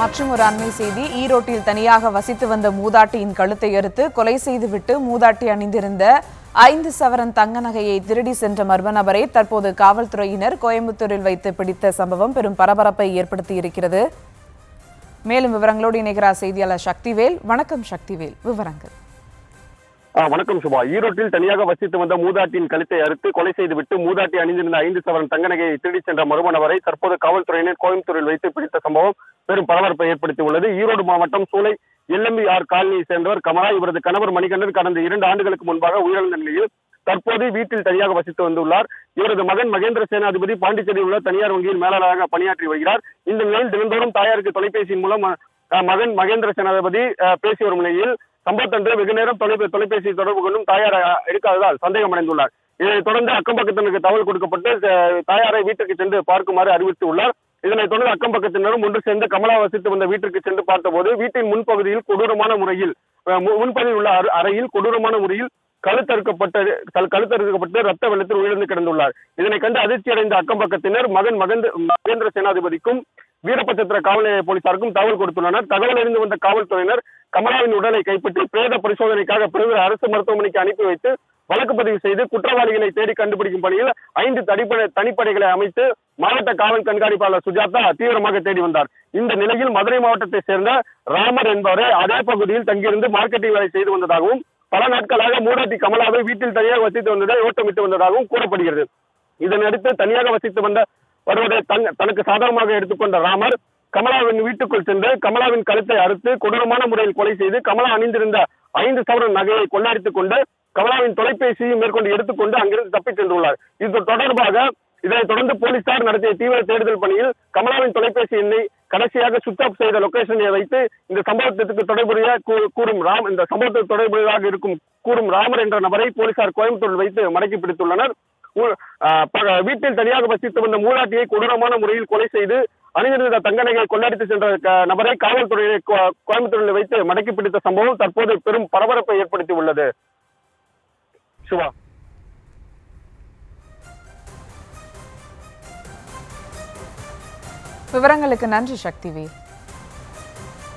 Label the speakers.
Speaker 1: மற்றும் ஒரு அண்மை செய்தி, ஈரோட்டில் தனியாக வசித்து வந்த மூதாட்டியின் கழுத்தை அறுத்து கொலை செய்துவிட்டு மூதாட்டி அணிந்திருந்த 5 சவரன் தங்க நகையை திருடி சென்ற மர்ம நபரை தற்போது காவல்துறையினர் கோயம்புத்தூரில் வைத்து பிடித்த சம்பவம் பெரும் பரபரப்பை ஏற்படுத்தியிருக்கிறது. மேலும் விவரங்களோடு இணைகிறார் செய்தியாளர் சக்திவேல். வணக்கம் சக்திவேல், விவரங்கள்.
Speaker 2: வணக்கம் சுபா. ஈரோட்டில் தனியாக வசித்து வந்த மூதாட்டியின் கழுத்தை அறுத்து கொலை செய்துவிட்டு மூதாட்டி அணிந்திருந்த 5 சவரன் தங்க நகையை திருடி சென்ற மர்ம நபரை தற்போது காவல்துறையினர் கோயம்புத்தூரில் வைத்து பிடித்த சம்பவம் பெரும் பரபரப்பை ஏற்படுத்தியுள்ளது. ஈரோடு மாவட்டம் சூளை LMBR காலனியை சேர்ந்தவர் கமலா. இவரது கணவர் மணிகண்டன் கடந்த 2 ஆண்டுகளுக்கு முன்பாக உயிரிழந்த நிலையில் தற்போது வீட்டில் தனியாக வசித்து வந்துள்ளார். இவரது மகன் மகேந்திர சேனாதிபதி பாண்டிச்சேரியில் உள்ள தனியார் வங்கியில் மேலாளராக பணியாற்றி வருகிறார். இந்த நிலையில் தினந்தோறும் தாயாருக்கு தொலைபேசியின் மூலம் மகன் மகேந்திர சேனாதிபதி பேசி வரும் நிலையில் சம்பவத்தன்று வெகு நேரம் தொலைபேசி தொடர்பு கொண்டும் தாயார் எடுக்காததால் சந்தேகம் அடைந்துள்ளார். இதைத் தொடர்ந்து அக்கம் பக்கத்தினருக்கு தகவல் கொடுக்கப்பட்டு தாயாரை வீட்டுக்கு சென்று பார்க்குமாறு அறிவித்துள்ளார். இதனைத் தொடர்ந்து அக்கம் பக்கத்தினரும் ஒன்று சேர்ந்து கமலா வசித்து வந்த வீட்டிற்கு சென்று பார்த்தபோது வீட்டின் முன்பகுதியில் கொடூரமான முறையில் முன்பகுதியில் உள்ள அறையில் கொடூரமான முறையில் கழுத்தறுக்கப்பட்டு ரத்த வெள்ளத்தில் உயிரிழந்து கிடந்துள்ளார். இதனை கண்டு அதிர்ச்சி அடைந்த அக்கம் பக்கத்தினர் மகேந்திர சேனாதிபதிக்கும் வீரபத்திர காவல் நிலைய போலீசாருக்கும் தகவல் கொடுத்துள்ளனர். தகவல் அறிந்து வந்த காவல்துறையினர் கமலாவின் உடலை கைப்பற்றி பிரேத பரிசோதனைக்காக பெருவிர அரசு மருத்துவமனைக்கு அனுப்பி வைத்து வழக்கு பதிவு செய்து குற்றவாளிகளை தேடி கண்டுபிடிக்கும் பணியில் 5 தனிப்படைகளை அமைத்து மாவட்ட காவல் கண்காணிப்பாளர் சுஜாதா தீவிரமாக தேடி வந்தார். இந்த நிலையில் மதுரை மாவட்டத்தை சேர்ந்த ராமர் என்பவரை அதே பகுதியில் தங்கியிருந்து மார்க்கெட்டிங் வேலை செய்து வந்ததாகவும் பல நாட்களாக மூதாட்டி கமலாவை வீட்டில் தனியாக வசித்து வந்ததை ஓட்டமிட்டு வந்ததாகவும் கூறப்படுகிறது. இதனையடுத்து தனியாக வசித்து வருவதை தனக்கு சாதகமாக எடுத்துக்கொண்ட ராமர் கமலாவின் வீட்டுக்குள் சென்று கமலாவின் கழுத்தை அறுத்து கொடூரமான முறையில் கொலை செய்து கமலா அணிந்திருந்த 5 சவரன் நகையை கொள்ளையடித்துக் கொண்டு கமலாவின் தொலைபேசியை மேற்கொண்டு எடுத்துக்கொண்டு அங்கிருந்து தப்பிச் சென்றுள்ளார். இது தொடர்பாக இதனைத் தொடர்ந்து போலீசார் நடத்திய தீவிர தேடுதல் பணியில் கமலாவின் தொலைபேசி எண்ணை கடைசியாக சுவிட்ச் ஆஃப் செய்த லொகேஷனை வைத்து இந்த சம்பவத்திற்கு தொடர்புடையதாக இருக்கும் கூறும் ராமர் என்ற நபரை போலீசார் கோயம்புத்தூரில் வைத்து மடக்கி பிடித்துள்ளனர். வீட்டில் தனியாக வசித்து வந்த மூதாட்டியை கொடூரமான முறையில் கொலை செய்து அணிந்திருந்த தங்க நகையை கொள்ளையடித்து சென்ற நபரை காவல்துறையை கோயம்புத்தூரில் வைத்து மடக்கி பிடித்த சம்பவம் தற்போது பெரும் பரபரப்பை ஏற்படுத்தி உள்ளது. சிவா,
Speaker 1: விவரங்களுக்கு நன்றி சக்திவேல்.